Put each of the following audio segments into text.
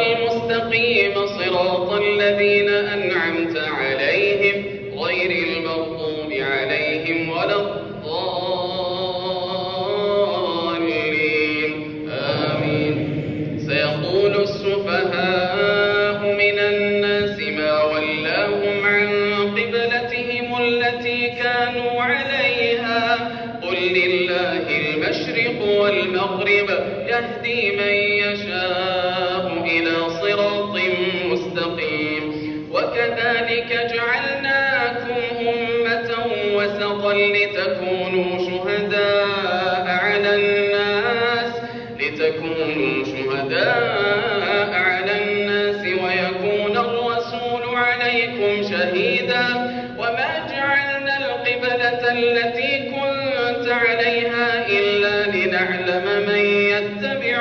المستقيم صراط الذين أنعمت عليهم غير المغضوب عليهم ولا الضالين آمين. سيقول السفهاء من الناس ما ولاهم عن قبلتهم التي كانوا عليها قل لله المشرق والمغرب يهدي من يشاء إلى صراط مستقيم. وكذلك جعلناكم أمة وسطا لتكونوا شهداء على الناس ويكون الرسول عليكم شهيدا. وما جعلنا القبلة التي كنت عليها إلا لنعلم من يتبع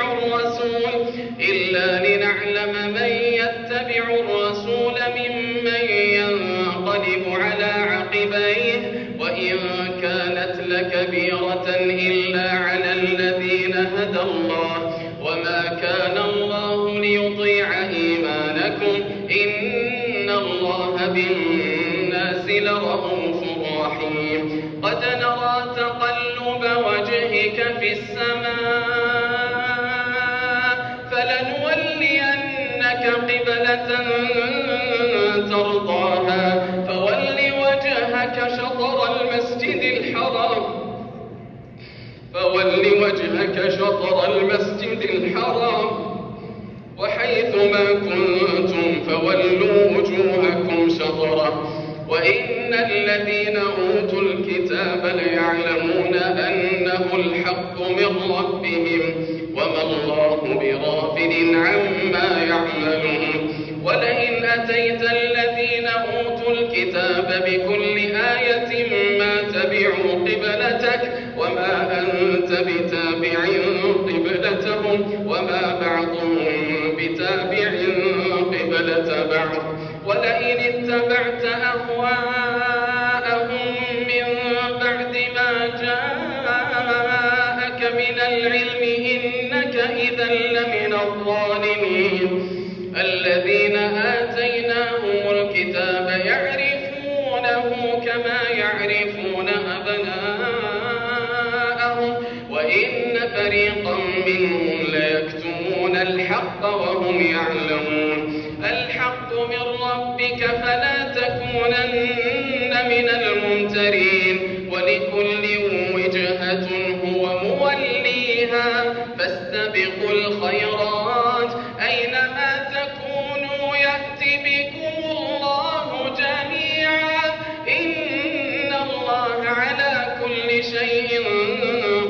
الرسول ممن ينقلب على عقبيه وإن كانت لكبيرة إلا على الذين هدى الله وما كان الله ليضيع إيمانكم إن الله بالناس لرءوف رحيم. قد نرى تقلب وجهك في السماء فلنولينك قبلة ترضاها فول وجهك شطر المسجد الحرام وحيث ما كنتم فولوا وجوهكم شطره وإن الذين أوتوا الكتاب ليعلمون أنه الحق من ربهم وما الله بغافل عما يعملون. ولئن أتيت الذين أوتوا الكتاب بكل آية ما تبعوا قبلتك وما أنت بتابع قبلتهم وما بعضهم بتابع قبلة بعض. ولئن اتبعت أهواءهم من بعد ما جاءك من العلم إنك إذا لمن الظالمين. الذين آتيناهم الكتاب يعرفونه كما يعرفون أبناءهم وإن فريقا منهم ليكتمون الحق وهم يعلمون. الحق من ربك فلا تكونن من الممترين ولكل وجهة هو موليها فاستبقوا الخيرات أينما تكونوا يأتي بكم الله جميعا إن الله على كل شيء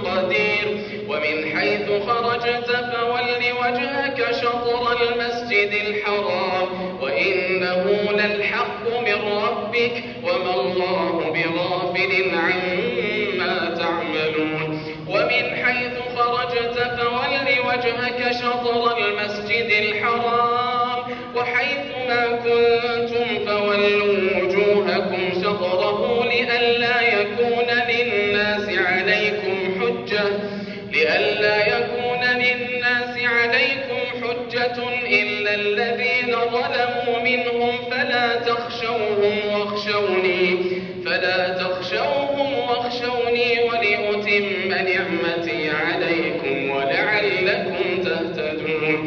قدير. ومن حيث خرجت فول وجهك شطر المسجد الحرام وإنه للحق من ربك وما الله بغافل عما تعملون. ومن حيث خرجت فول وجهك شطر المسجد الحرام وحيث ما كنتم فولوا وجوهكم شطره لئلا يكون للناس عليكم حجة إلا الذين ظلموا منهم فلا تخشوهم واخشوني ولأتم نعمتي عليكم ولعلكم تهتدون.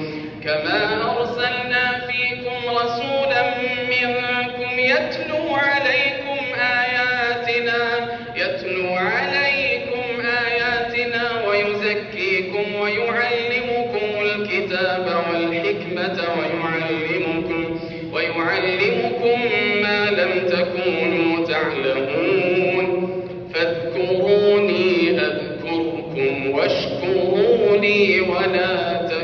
كما أرسلنا فيكم رسولا منكم يتلو عليكم آياتنا ويزكيكم ويعلمكم الكتاب والحكمة ويعلمكم ما لم تكونوا تعلمون. فاذكروني أذكركم واشكروا لي ولا تكفرون.